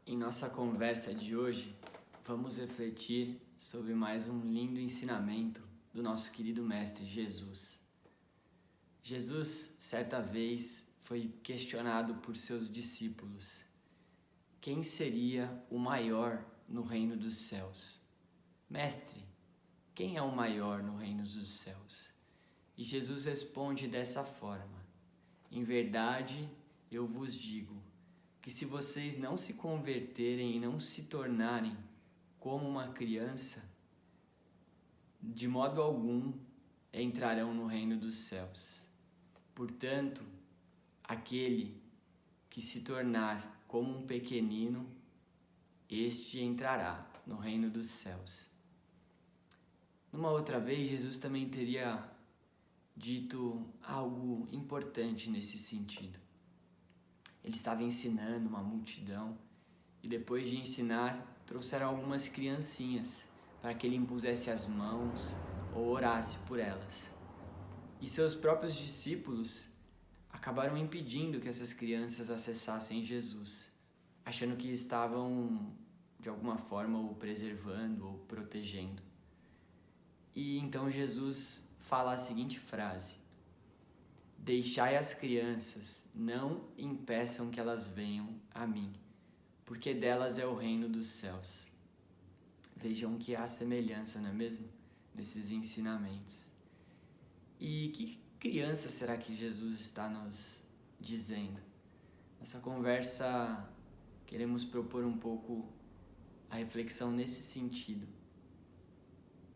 Em nossa conversa de hoje, vamos refletir sobre mais um lindo ensinamento do nosso querido Mestre Jesus. Jesus, certa vez, foi questionado por seus discípulos: quem seria o maior no reino dos céus? Mestre, quem é o maior no reino dos céus? E Jesus responde dessa forma: em verdade, eu vos digo que se vocês não se converterem e não se tornarem como uma criança, de modo algum entrarão no reino dos céus. Portanto, aquele que se tornar como um pequenino, este entrará no reino dos céus. Numa outra vez, Jesus também teria dito algo importante nesse sentido. Ele estava ensinando uma multidão e depois de ensinar, trouxeram algumas criancinhas para que ele impusesse as mãos ou orasse por elas. E seus próprios discípulos acabaram impedindo que essas crianças acessassem Jesus, achando que estavam de alguma forma o preservando ou protegendo. E então Jesus fala a seguinte frase: deixai as crianças, não impeçam que elas venham a mim, porque delas é o reino dos céus. Vejam que há semelhança, não é mesmo? Nesses ensinamentos. E que criança será que Jesus está nos dizendo? Nessa conversa, queremos propor um pouco a reflexão nesse sentido.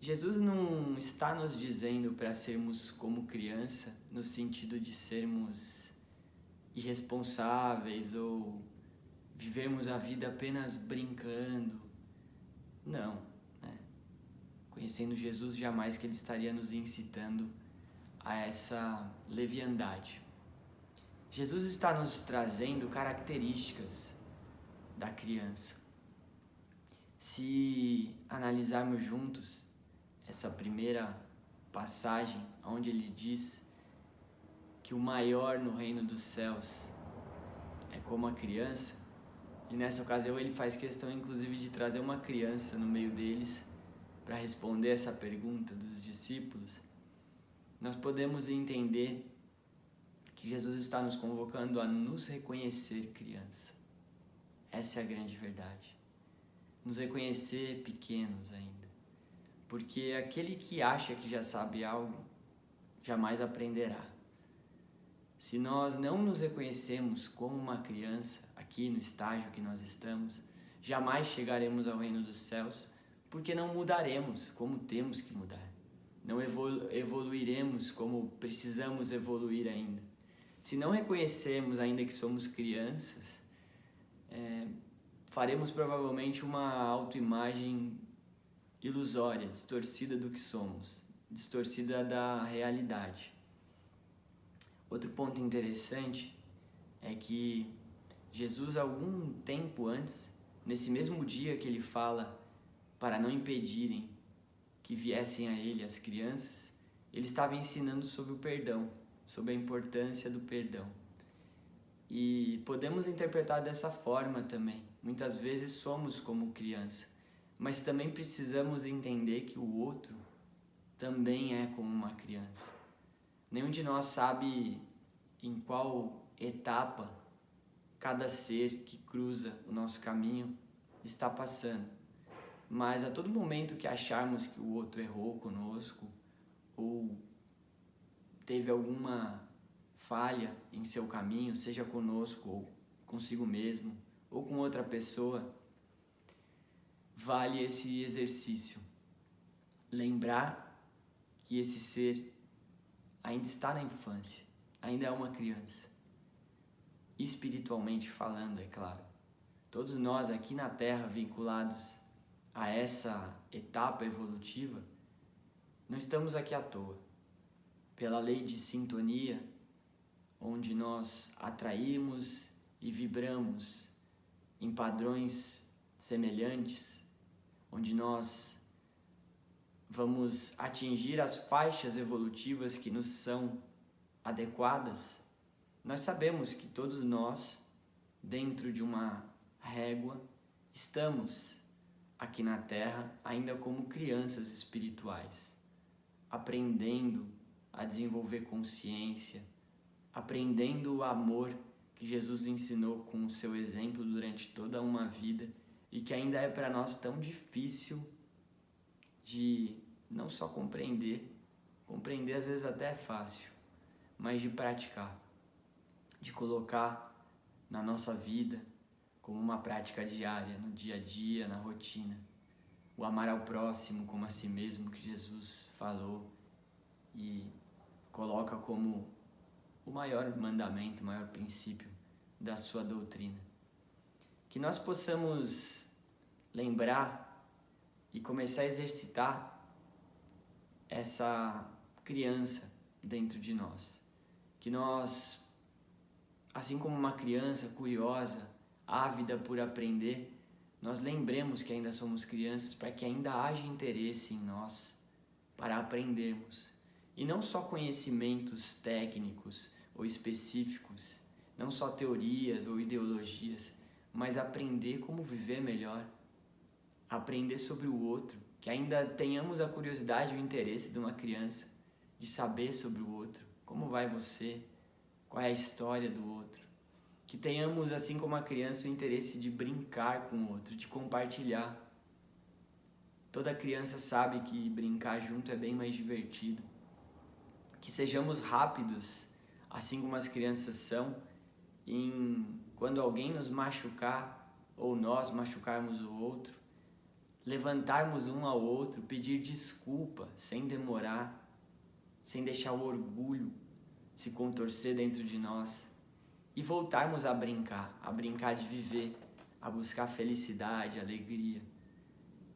Jesus não está nos dizendo para sermos como criança, no sentido de sermos irresponsáveis ou vivermos a vida apenas brincando. Não, né? Conhecendo Jesus, jamais que ele estaria nos incitando a essa leviandade. Jesus está nos trazendo características da criança. Se analisarmos juntos essa primeira passagem, onde ele diz que o maior no reino dos céus é como a criança, e nessa ocasião ele faz questão inclusive de trazer uma criança no meio deles para responder essa pergunta dos discípulos, nós podemos entender que Jesus está nos convocando a nos reconhecer criança. Essa é a grande verdade. Nos reconhecer pequenos ainda. Porque aquele que acha que já sabe algo, jamais aprenderá. Se nós não nos reconhecemos como uma criança, aqui no estágio que nós estamos, jamais chegaremos ao reino dos céus, porque não mudaremos como temos que mudar. Não evoluiremos como precisamos evoluir ainda. Se não reconhecermos ainda que somos crianças, faremos provavelmente uma autoimagem ilusória, distorcida do que somos, distorcida da realidade. Outro ponto interessante é que Jesus, algum tempo antes, nesse mesmo dia que ele fala para não impedirem que viessem a ele as crianças, ele estava ensinando sobre o perdão, sobre a importância do perdão. E podemos interpretar dessa forma também. Muitas vezes somos como criança, mas também precisamos entender que o outro também é como uma criança. Nenhum de nós sabe em qual etapa cada ser que cruza o nosso caminho está passando. Mas a todo momento que acharmos que o outro errou conosco ou teve alguma falha em seu caminho, seja conosco ou consigo mesmo ou com outra pessoa, vale esse exercício. Lembrar que esse ser ainda está na infância, ainda é uma criança. Espiritualmente falando, é claro. Todos nós aqui na Terra, vinculados a essa etapa evolutiva, não estamos aqui à toa. Pela lei de sintonia, onde nós atraímos e vibramos em padrões semelhantes, onde nós vamos atingir as faixas evolutivas que nos são adequadas, nós sabemos que todos nós, dentro de uma régua, estamos aqui na Terra ainda como crianças espirituais, aprendendo a desenvolver consciência, aprendendo o amor que Jesus ensinou com o seu exemplo durante toda uma vida e que ainda é para nós tão difícil de não só compreender às vezes até é fácil, mas de praticar, de colocar na nossa vida como uma prática diária, no dia a dia, na rotina. O amar ao próximo como a si mesmo que Jesus falou e coloca como o maior mandamento, o maior princípio da sua doutrina. Que nós possamos lembrar e começar a exercitar essa criança dentro de nós. Que nós, assim como uma criança curiosa, ávida por aprender, nós lembremos que ainda somos crianças para que ainda haja interesse em nós para aprendermos. E não só conhecimentos técnicos ou específicos, não só teorias ou ideologias, mas aprender como viver melhor, aprender sobre o outro, que ainda tenhamos a curiosidade e o interesse de uma criança de saber sobre o outro, como vai você, qual é a história do outro. Que tenhamos, assim como a criança, o interesse de brincar com o outro, de compartilhar. Toda criança sabe que brincar junto é bem mais divertido. Que sejamos rápidos, assim como as crianças são, quando alguém nos machucar ou nós machucarmos o outro, levantarmos um ao outro, pedir desculpa sem demorar, sem deixar o orgulho se contorcer dentro de nós e voltarmos a brincar de viver, a buscar felicidade, alegria.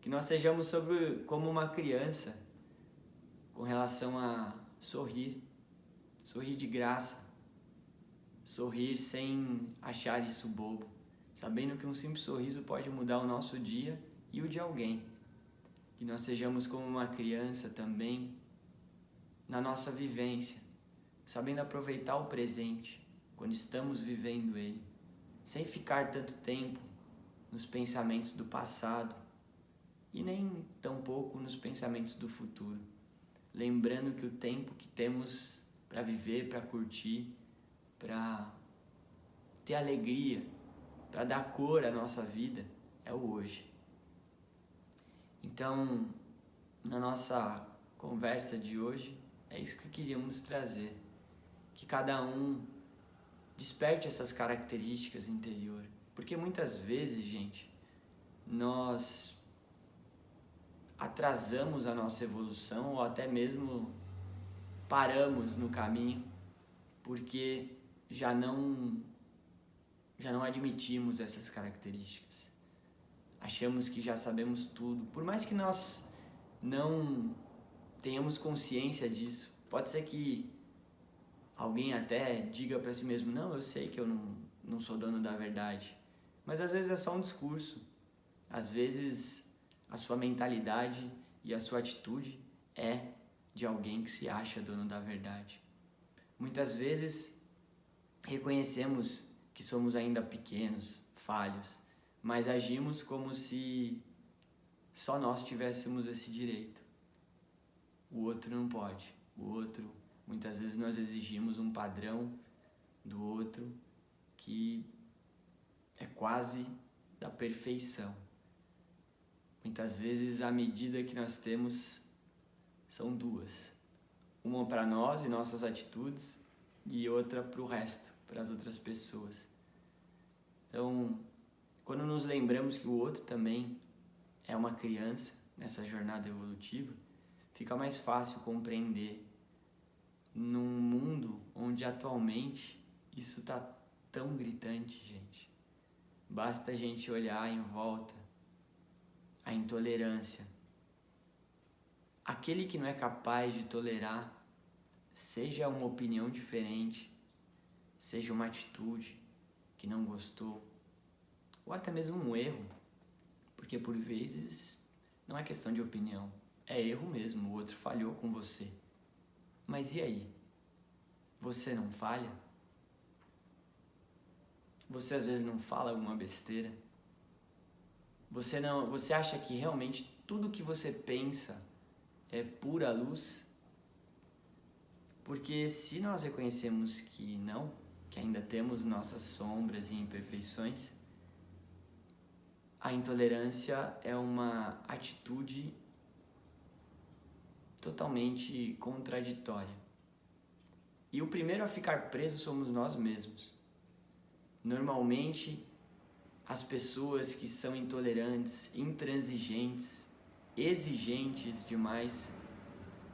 Que nós sejamos como uma criança com relação a sorrir de graça, sorrir sem achar isso bobo, sabendo que um simples sorriso pode mudar o nosso dia e o de alguém. Que nós sejamos como uma criança também na nossa vivência, sabendo aproveitar o presente quando estamos vivendo ele, sem ficar tanto tempo nos pensamentos do passado e nem tampouco nos pensamentos do futuro, lembrando que o tempo que temos para viver, para curtir, para ter alegria, para dar cor à nossa vida, é o hoje. Então, na nossa conversa de hoje, é isso que queríamos trazer, que cada um desperte essas características interiores, porque muitas vezes, gente, nós atrasamos a nossa evolução ou até mesmo paramos no caminho porque já não admitimos essas características. Achamos que já sabemos tudo, por mais que nós não tenhamos consciência disso. Pode ser que alguém até diga para si mesmo, não, eu sei que eu não sou dono da verdade. Mas às vezes é só um discurso. Às vezes a sua mentalidade e a sua atitude é de alguém que se acha dono da verdade. Muitas vezes reconhecemos que somos ainda pequenos, falhos, mas agimos como se só nós tivéssemos esse direito. O outro não pode. O outro, muitas vezes nós exigimos um padrão do outro que é quase da perfeição. Muitas vezes a medida que nós temos são duas. Uma para nós e nossas atitudes e outra para o resto, para as outras pessoas. Então, quando nos lembramos que o outro também é uma criança nessa jornada evolutiva, fica mais fácil compreender num mundo onde atualmente isso está tão gritante, gente. Basta a gente olhar em volta a intolerância. Aquele que não é capaz de tolerar, seja uma opinião diferente, seja uma atitude que não gostou, ou até mesmo um erro, porque por vezes não é questão de opinião, é erro mesmo, o outro falhou com você. Mas e aí? Você não falha? Você às vezes não fala alguma besteira? Você acha que realmente tudo que você pensa é pura luz? Porque se nós reconhecemos que não, que ainda temos nossas sombras e imperfeições, a intolerância é uma atitude totalmente contraditória. E o primeiro a ficar preso somos nós mesmos. Normalmente, as pessoas que são intolerantes, intransigentes, exigentes demais,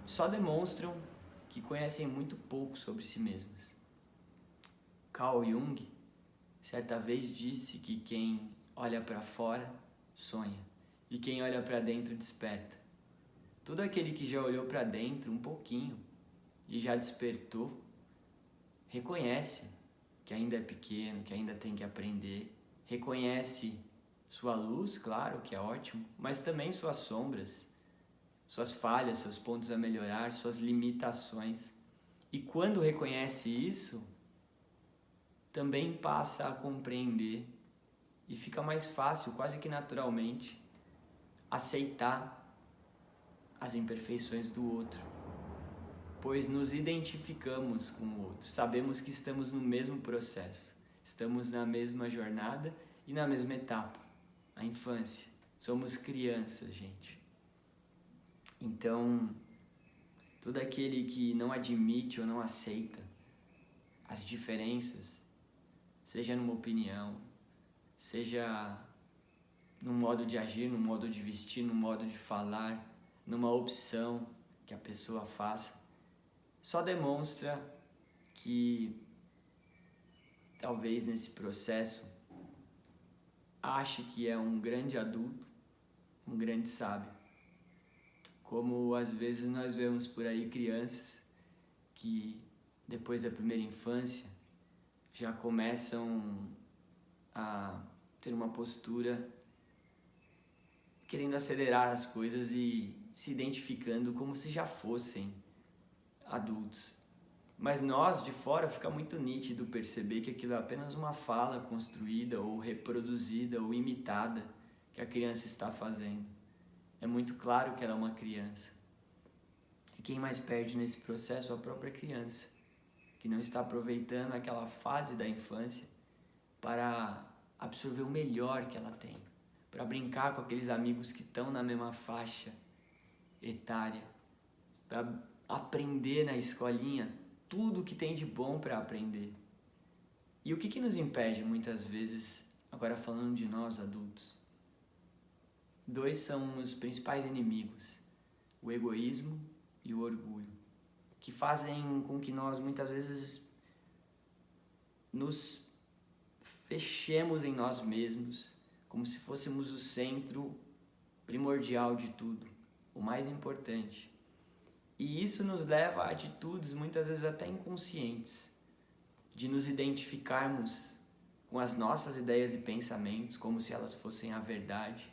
só demonstram que conhecem muito pouco sobre si mesmas. Carl Jung, certa vez, disse que quem olha para fora sonha e quem olha para dentro desperta. Todo aquele que já olhou para dentro um pouquinho e já despertou, reconhece que ainda é pequeno, que ainda tem que aprender, reconhece sua luz, claro que é ótimo, mas também suas sombras, suas falhas, seus pontos a melhorar, suas limitações. E quando reconhece isso, também passa a compreender e fica mais fácil, quase que naturalmente, aceitar as imperfeições do outro, pois nos identificamos com o outro, sabemos que estamos no mesmo processo, estamos na mesma jornada e na mesma etapa, a infância. Somos crianças, gente. Então, todo aquele que não admite ou não aceita as diferenças, seja numa opinião, seja num modo de agir, num modo de vestir, num modo de falar, numa opção que a pessoa faça, só demonstra que talvez nesse processo ache que é um grande adulto, um grande sábio. Como às vezes nós vemos por aí crianças que depois da primeira infância já começam a ter uma postura querendo acelerar as coisas e se identificando como se já fossem adultos. Mas nós, de fora, fica muito nítido perceber que aquilo é apenas uma fala construída ou reproduzida ou imitada que a criança está fazendo. É muito claro que ela é uma criança. E quem mais perde nesse processo é a própria criança, que não está aproveitando aquela fase da infância para absorver o melhor que ela tem, para brincar com aqueles amigos que estão na mesma faixa etária, para aprender na escolinha tudo o que tem de bom para aprender. E o que nos impede muitas vezes, agora falando de nós adultos? Dois são os principais inimigos, o egoísmo e o orgulho, que fazem com que nós muitas vezes nos fechemos em nós mesmos, como se fôssemos o centro primordial de tudo, o mais importante. E isso nos leva a atitudes muitas vezes até inconscientes, de nos identificarmos com as nossas ideias e pensamentos como se elas fossem a verdade,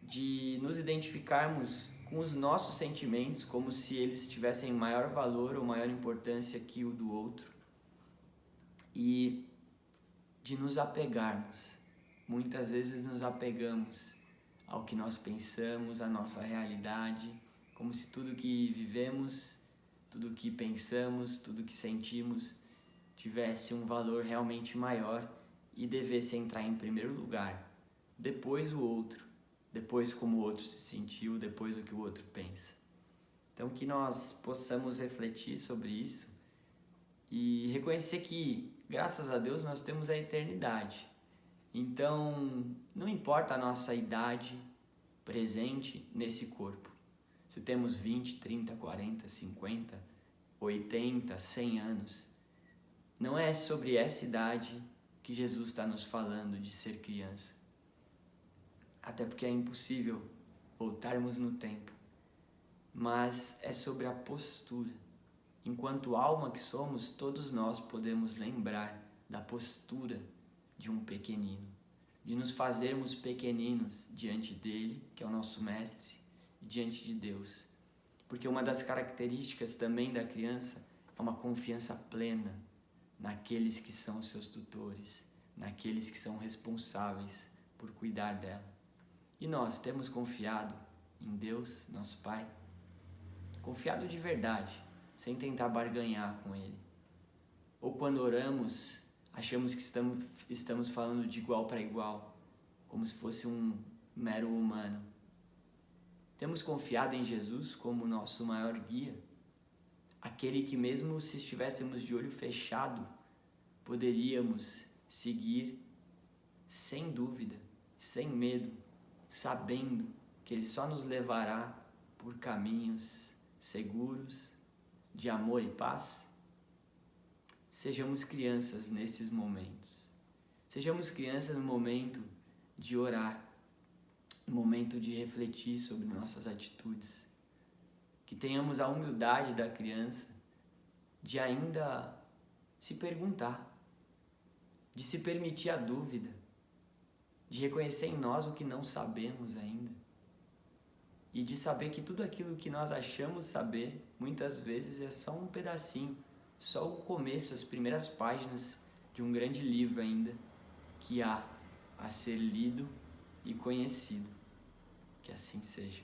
de nos identificarmos com os nossos sentimentos como se eles tivessem maior valor ou maior importância que o do outro, e de nos apegarmos. Muitas vezes nos apegamos ao que nós pensamos, à nossa realidade, como se tudo que vivemos, tudo que pensamos, tudo que sentimos tivesse um valor realmente maior e devesse entrar em primeiro lugar, depois o outro, depois como o outro se sentiu, depois o que o outro pensa. Então que nós possamos refletir sobre isso e reconhecer que, graças a Deus, nós temos a eternidade. Então, não importa a nossa idade presente nesse corpo. Se temos 20, 30, 40, 50, 80, 100 anos, não é sobre essa idade que Jesus está nos falando de ser criança. Até porque é impossível voltarmos no tempo. Mas é sobre a postura. Enquanto alma que somos, todos nós podemos lembrar da postura de um pequenino, de nos fazermos pequeninos diante dele, que é o nosso mestre, e diante de Deus. Porque uma das características também da criança é uma confiança plena naqueles que são seus tutores, naqueles que são responsáveis por cuidar dela. E nós temos confiado em Deus, nosso Pai? Confiado de verdade, sem tentar barganhar com Ele? Ou quando oramos, achamos que estamos falando de igual para igual, como se fosse um mero humano? Temos confiado em Jesus como nosso maior guia? Aquele que mesmo se estivéssemos de olho fechado, poderíamos seguir sem dúvida, sem medo, sabendo que Ele só nos levará por caminhos seguros, de amor e paz? Sejamos crianças nesses momentos. Sejamos crianças no momento de orar, no momento de refletir sobre nossas atitudes. Que tenhamos a humildade da criança de ainda se perguntar, de se permitir a dúvida, de reconhecer em nós o que não sabemos ainda e de saber que tudo aquilo que nós achamos saber, muitas vezes é só um pedacinho, só o começo, as primeiras páginas de um grande livro ainda que há a ser lido e conhecido. Que assim seja.